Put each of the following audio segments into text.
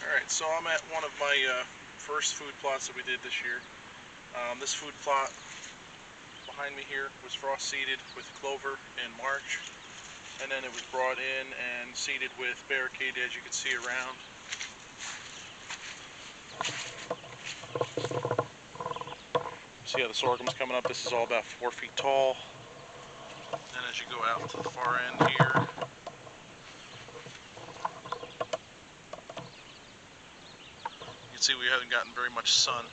Alright, so I'm at one of my first food plots that we did this year. This food plot behind me here was frost seeded with clover in March, and then it was brought in and seeded with barricade, as you can see around. See how the sorghum's coming up? This is all about 4 feet tall. Then as you go out to the far end here, you can see we haven't gotten very much sun.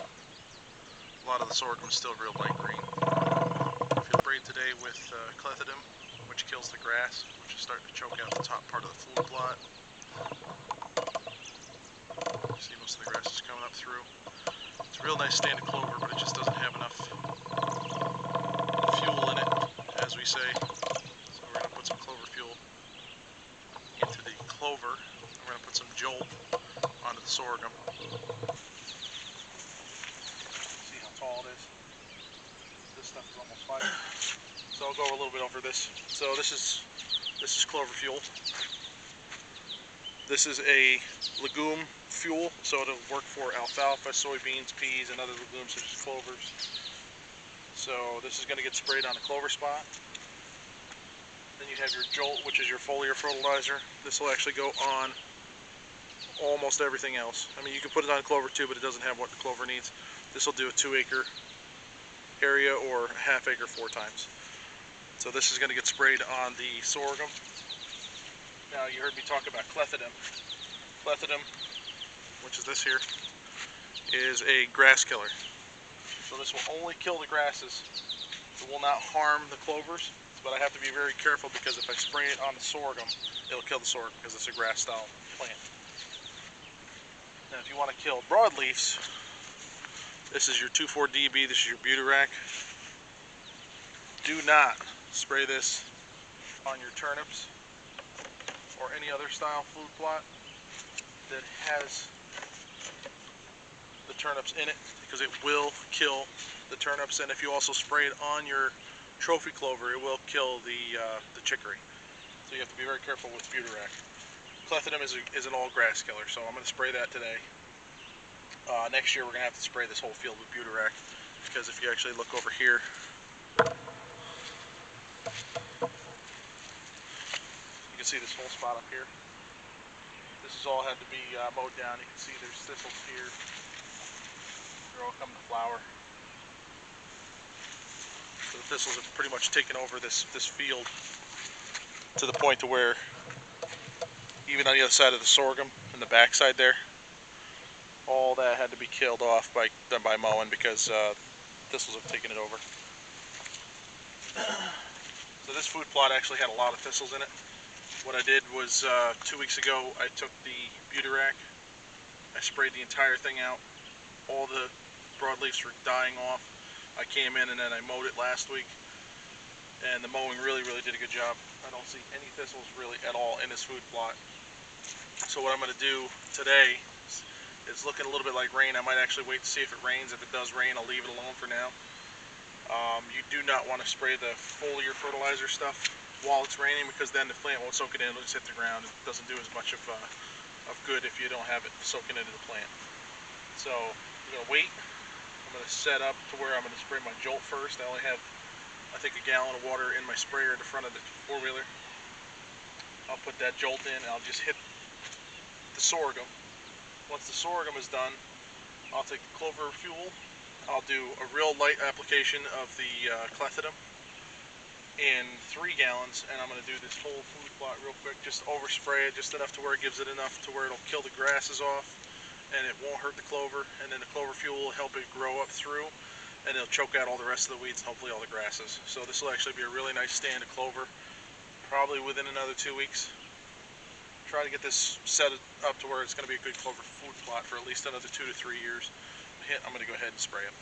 A lot of the sorghum is still real light green. I feel sprayed today with clethodim, which kills the grass, which is starting to choke out the top part of the food plot. You see most of the grass is coming up through. It's a real nice stand of clover, but it just doesn't have enough fuel in it, as we say. So we're going to put some clover fuel into the clover. We're going to put some jolt onto the sorghum. See how tall it is? This stuff is almost 5 feet. So I'll go a little bit over this. So this is clover fuel. This is a legume fuel, so it'll work for alfalfa, soybeans, peas, and other legumes such as clovers. So this is going to get sprayed on the clover spot. Then you have your jolt, which is your foliar fertilizer. This will actually go on almost everything else. I mean, you can put it on clover too, but it doesn't have what the clover needs. This will do a 2-acre area or a ½ acre 4 times. So this is going to get sprayed on the sorghum. Now you heard me talk about clethodim. Clethodim, which is this here, is a grass killer. So this will only kill the grasses. It will not harm the clovers, but I have to be very careful because if I spray it on the sorghum, it'll kill the sorghum because it's a grass style plant. Now if you want to kill broadleafs, this is your 2,4-DB, this is your Butirac. Do not spray this on your turnips or any other style food plot that has the turnips in it, because it will kill the turnips. And if you also spray it on your trophy clover, it will kill the chicory. So you have to be very careful with Butirac. Clethodim is an all grass killer, so I'm going to spray that today. Next year we're going to have to spray this whole field with Butirac, because if you actually look over here, you can see this whole spot up here. This has all had to be mowed down. You can see there's thistles here. They're all coming to flower. So the thistles have pretty much taken over this field to the point to where even on the other side of the sorghum, in the backside there, all that had to be killed off by mowing because thistles have taken it over. So this food plot actually had a lot of thistles in it. What I did was 2 weeks ago I took the Butirac, I sprayed the entire thing out. All the broadleafs were dying off. I came in and then I mowed it last week, and the mowing really did a good job. I don't see any thistles really at all in this food plot. So what I'm going to do today is looking a little bit like rain. I might actually wait to see if it rains. If it does rain, I'll leave it alone for now. You do not want to spray the foliar fertilizer stuff while it's raining, because then the plant won't soak it in. It'll just hit the ground. It doesn't do as much of good if you don't have it soaking into the plant. So I'm going to wait. I'm going to set up to where I'm going to spray my jolt first. I only have, I think, a gallon of water in my sprayer at the front of the 4-wheeler. I'll put that jolt in and I'll just hit the sorghum. Once the sorghum is done, I'll take the clover fuel. I'll do a real light application of the clethodim in 3 gallons, and I'm going to do this whole food plot real quick. Just overspray it just enough to where it gives it enough to where it'll kill the grasses off, and it won't hurt the clover. And then the clover fuel will help it grow up through, and it'll choke out all the rest of the weeds and hopefully all the grasses. So this will actually be a really nice stand of clover, probably within another 2 weeks. Try to get this set up to where it's going to be a good clover food plot for at least another 2 to 3 years. I'm going to go ahead and spray it.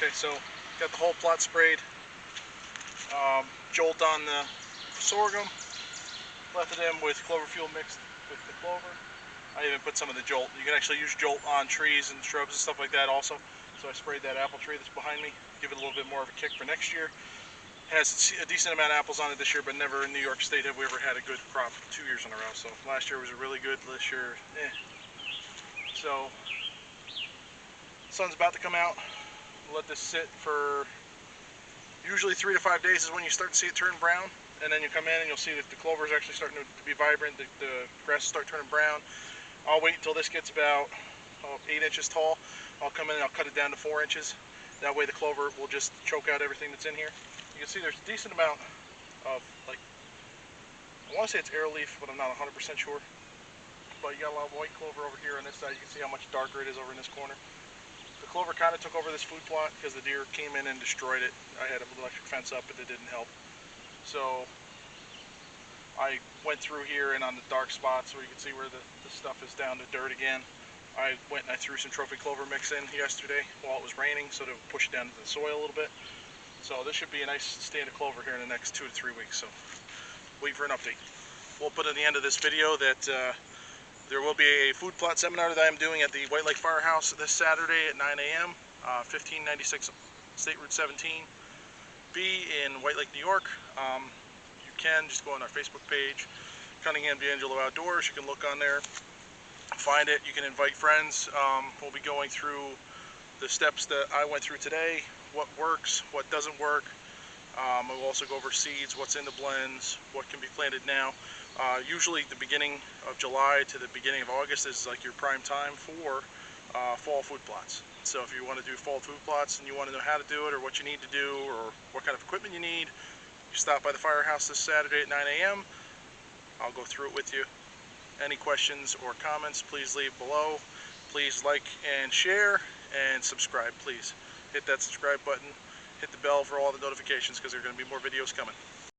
Okay, so got the whole plot sprayed. Jolt on the sorghum, left it in with clover fuel mixed with the clover. I even put some of the jolt. You can actually use jolt on trees and shrubs and stuff like that also. So I sprayed that apple tree that's behind me, give it a little bit more of a kick for next year. Has a decent amount of apples on it this year, but never in New York State have we ever had a good crop 2 years in a row. So last year was a really good, this year, eh. So sun's about to come out. We'll let this sit for usually 3 to 5 days is when you start to see it turn brown, and then you come in and you'll see that the clover is actually starting to be vibrant. The grass will start turning brown. I'll wait until this gets about 8 inches tall. I'll come in and I'll cut it down to 4 inches. That way the clover will just choke out everything that's in here. You can see there's a decent amount of, like, I want to say it's air leaf, but I'm not 100% sure. But you got a lot of white clover over here on this side. You can see how much darker it is over in this corner. The clover kind of took over this food plot because the deer came in and destroyed it. I had an electric fence up, but it didn't help. So I went through here and on the dark spots where you can see where the stuff is down to dirt again. I went and I threw some trophy clover mix in yesterday while it was raining so to push it down into the soil a little bit. So this should be a nice stand of clover here in the next 2 to 3 weeks. So wait for an update. We'll put at the end of this video that there will be a food plot seminar that I'm doing at the White Lake Firehouse this Saturday at 9 a.m. 1596 State Route 17B in White Lake, New York. You can just go on our Facebook page, Cunningham D'Angelo Outdoors. You can look on there, find it. You can invite friends. We'll be going through the steps that I went through today, what works, what doesn't work. We'll also go over seeds, what's in the blends, what can be planted now. Usually the beginning of July to the beginning of August is like your prime time for fall food plots. So if you want to do fall food plots and you want to know how to do it or what you need to do or what kind of equipment you need, you stop by the firehouse this Saturday at 9 a.m. I'll go through it with you. Any questions or comments, please leave below. Please like and share and subscribe, please. Hit that subscribe button. Hit the bell for all the notifications because there are going to be more videos coming.